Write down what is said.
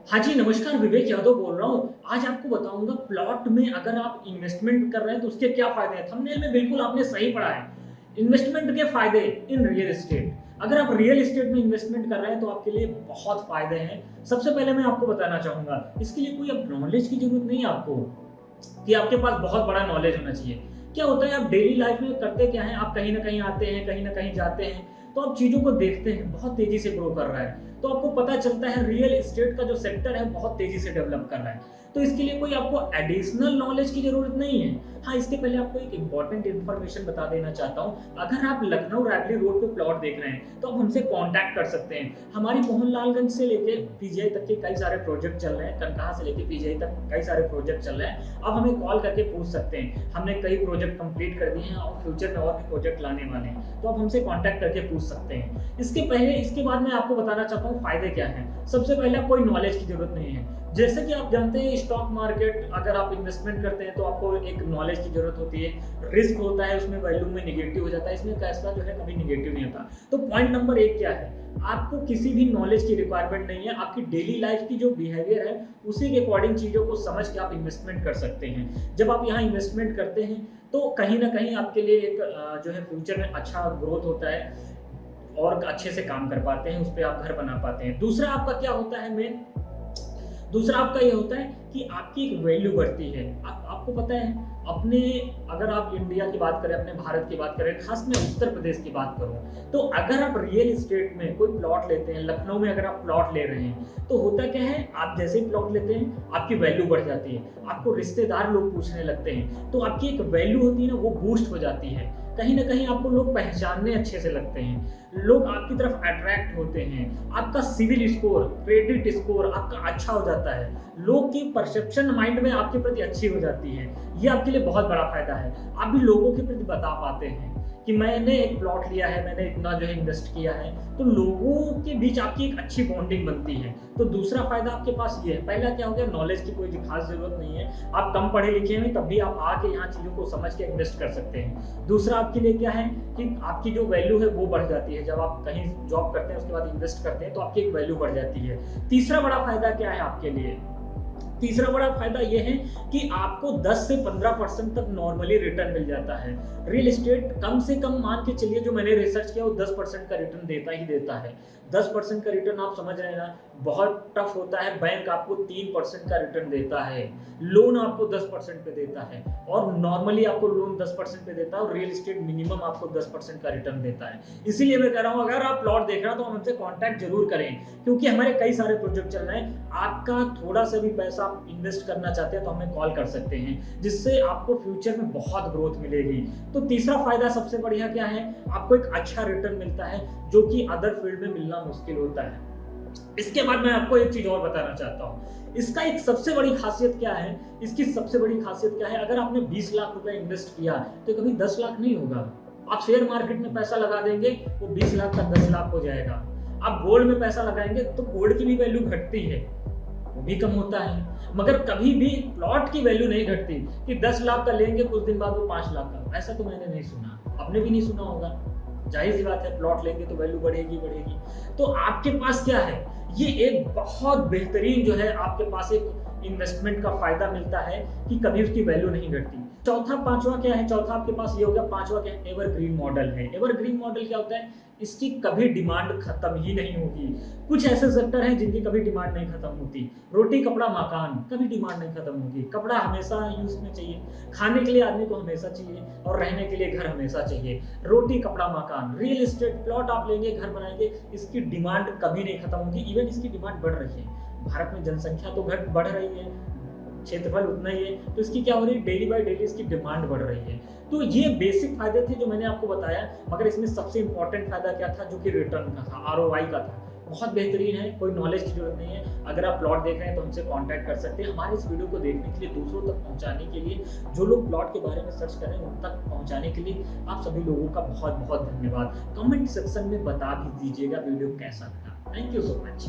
हाँ जी, नमस्कार विवेक यादव बोल रहा हूँ। आज आपको बताऊँगा प्लॉट में अगर आप इन्वेस्टमेंट कर रहे हैं तो उसके क्या फ़ायदे हैं। थंबनेल में बिल्कुल आपने सही पढ़ा है। इन्वेस्टमेंट के फ़ायदे इन रियल एस्टेट। अगर आप रियल एस्टेट में इन्वेस्टमेंट कर रहे हैं तो आपके लिए बहुत फ़ायदे हैं। सबसे पहले मैं आपको बताना चाहूँगा, इसके लिए कोई अब नॉलेज की ज़रूरत नहीं है आपको कि आपके पास बहुत बड़ा नॉलेज होना चाहिए। क्या होता है आप डेली लाइफ़ में करते क्या हैं, आप कहीं न कहीं आते हैं, कहीं न कहीं जाते हैं, तो आप चीज़ों को देखते हैं, बहुत तेज़ी से ग्रो कर रहा है। तो आपको पता चलता है रियल एस्टेट का जो सेक्टर है बहुत तेज़ी से डेवलप कर रहा है। तो इसके लिए कोई आपको एडिशनल नॉलेज की ज़रूरत नहीं है। हाँ, इसके पहले आपको एक इम्पोर्टेंट इन्फॉर्मेशन बता देना चाहता हूँ। अगर आप लखनऊ रैवली रोड पे प्लॉट देख रहे हैं, तो आप हमसे कॉन्टैक्ट कर सकते हैं। हमारी मोहनलालगंज से लेके पीजीआई तक के कई सारे प्रोजेक्ट चल रहे हैं, कनकहा से लेके पीजीआई तक कई सारे प्रोजेक्ट चल रहे हैं। आप हमें कॉल करके पूछ सकते हैं। हमने कई प्रोजेक्ट कंप्लीट कर दिए हैं और फ्यूचर में और भी प्रोजेक्ट लाने वाले हैं। तो आप हमसे कॉन्टैक्ट करके पूछ सकते हैं। इसके बाद मैं आपको बताना चाहता हूँ फ़ायदे क्या हैं। सबसे पहले कोई नॉलेज की ज़रूरत नहीं है। जैसे कि आप जानते हैं स्टॉक मार्केट अगर आप इन्वेस्टमेंट करते हैं तो आपको एक नॉलेज की ज़रूरत होती है। रिस्क होता है, उसमें वैल्यू में नेगेटिव हो जाता है, इसमें पैसा जो है कभी नेगेटिव नहीं होता। तो पॉइंट नंबर 1 क्या है? आपको किसी भी नॉलेज की रिक्वायरमेंट नहीं है। आपकी डेली लाइफ की जो बिहेवियर है, उसी के अकॉर्डिंग चीज़ों को समझ के आप इन्वेस्टमेंट कर सकते हैं। जब आप यहाँ इन्वेस्टमेंट करते हैं, तो कहीं न कहीं आपके लिए एक जो है फ्यूचर में अच्छा ग्रोथ होता है और अच्छे से काम कर पाते हैं, उस पे आप घर बना पाते हैं। दूसरा आपका ये होता है कि आपकी एक वैल्यू बढ़ती है। आपको पता है अपने अगर आप इंडिया की बात करें, अपने भारत की बात करें, खास मैं उत्तर प्रदेश की बात करूँ, तो अगर आप रियल एस्टेट में कोई प्लॉट लेते हैं, लखनऊ में अगर आप प्लॉट ले रहे हैं, तो होता क्या है आप जैसे ही प्लॉट लेते हैं, आपकी वैल्यू बढ़ जाती है। आपको रिश्तेदार लोग पूछने लगते हैं, तो आपकी एक वैल्यू होती है ना, वो बूस्ट हो जाती है। कहीं न कहीं आपको लोग पहचानने अच्छे से लगते हैं। लोग आपकी तरफ अट्रैक्ट होते हैं। आपका सिविल स्कोर, क्रेडिट स्कोर आपका अच्छा हो जाता है। लोग की परसेप्शन माइंड में आपके प्रति अच्छी हो जाती है। ये आपके लिए बहुत बड़ा फ़ायदा है। आप भी लोगों के प्रति बता पाते हैं कि मैंने एक प्लॉट लिया है, मैंने इतना जो है इन्वेस्ट किया है, तो लोगों के बीच आपकी एक अच्छी बॉन्डिंग बनती है। तो दूसरा फ़ायदा आपके पास ये है। पहला क्या हो गया, नॉलेज की कोई खास ज़रूरत नहीं है। आप कम पढ़े लिखे हैं, तब भी आप आके यहाँ चीज़ों को समझ के इन्वेस्ट कर सकते हैं। दूसरा आपके लिए क्या है कि आपकी जो वैल्यू है वो बढ़ जाती है। जब आप कहीं जॉब करते हैं, उसके बाद इन्वेस्ट करते हैं, तो आपकी एक वैल्यू बढ़ जाती है। तीसरा बड़ा फ़ायदा क्या है आपके लिए? तीसरा बड़ा फायदा ये है कि आपको 10 से 15% तक नॉर्मली रिटर्न मिल जाता है। रियल एस्टेट कम से कम मान के चलिए, जो मैंने रिसर्च किया, वो 10% का रिटर्न देता ही देता है। 10% का रिटर्न आप समझ रहे हैं ना, बहुत टफ होता है। बैंक आपको 3% का रिटर्न देता है, लोन आपको 10% पे देता है, और नॉर्मली आपको लोन 10% पे देता है, और रियल एस्टेट मिनिमम आपको 10% का रिटर्न देता है। इसीलिए मैं कह रहा हूँ अगर आप प्लॉट देख रहे हो तो हमसे कॉन्टैक्ट जरूर करें, क्योंकि हमारे कई सारे प्रोजेक्ट चल रहे हैं। आपका थोड़ा सा भी पैसा आप इन्वेस्ट करना चाहते हैं तो हमें कॉल कर सकते हैं, जिससे आपको फ्यूचर में बहुत ग्रोथ मिलेगी। तो तीसरा फायदा सबसे बढ़िया क्या है, आपको एक अच्छा रिटर्न मिलता है, जो कि अदर फील्ड में मिलना मुश्किल होता है। इसके बाद मैं आपको एक चीज और बताना चाहता हूँ। इसका एक सबसे बड़ी खासियत क्या है, इसकी सबसे बड़ी खासियत क्या है, अगर आपने 20 लाख रुपए इन्वेस्ट किया तो कभी 10 लाख नहीं होगा। आप शेयर मार्केट में पैसा लगा देंगे, वो 20 लाख का 10 लाख हो जाएगा। आप गोल्ड में पैसा लगाएंगे तो गोल्ड की भी वैल्यू घटती है, वो भी कम होता है, मगर कभी भी प्लॉट की वैल्यू नहीं घटती कि 10 लाख का लेंगे कुछ दिन बाद वो 5 लाख का। ऐसा तो मैंने नहीं सुना, आपने भी नहीं सुना होगा। जाहिर सी बात है, प्लॉट लेंगे तो वैल्यू बढ़ेगी बढ़ेगी। तो आपके पास क्या है, ये एक बहुत बेहतरीन जो है आपके पास एक इन्वेस्टमेंट का फायदा मिलता है कि कभी उसकी वैल्यू नहीं घटती। पांचवा क्या है, चौथा आपके पास ये हो गया। पांचवा क्या है, एवरग्रीन मॉडल है। एवरग्रीन मॉडल क्या होता है, इसकी कभी डिमांड खत्म ही नहीं होगी। कुछ ऐसे सेक्टर हैं जिनकी कभी डिमांड नहीं खत्म होती। रोटी कपड़ा मकान, कभी डिमांड नहीं खत्म होगी। कपड़ा हमेशा यूज में चाहिए, खाने के लिए आदमी को हमेशा चाहिए, और रहने के लिए घर हमेशा चाहिए। रोटी कपड़ा मकान, रियल एस्टेट, प्लॉट आप लेंगे, घर बनाएंगे, इसकी डिमांड कभी नहीं खत्म होगी। इवन इसकी डिमांड बढ़ रही है। भारत में जनसंख्या तो बढ़ रही है, क्षेत्रफल उतना ही है, तो इसकी क्या हो रही है, डेली बाय डेली इसकी डिमांड बढ़ रही है। तो ये बेसिक फायदे थे जो मैंने आपको बताया, मगर इसमें सबसे इंपॉर्टेंट फायदा क्या था, जो कि रिटर्न का था, आरओआई का था। बहुत बेहतरीन है, कोई नॉलेज की जरूरत नहीं है। अगर आप प्लॉट देख रहे हैं तो हमसे कांटेक्ट कर सकते हैं। हमारे इस वीडियो को देखने के लिए, दूसरों तक पहुंचाने के लिए, जो लोग प्लॉट के बारे में सर्च कर रहे हैं उन तक पहुंचाने के लिए आप सभी लोगों का बहुत बहुत धन्यवाद। कमेंट सेक्शन में बता भी दीजिएगा वीडियो कैसा लगा। Thank you so much.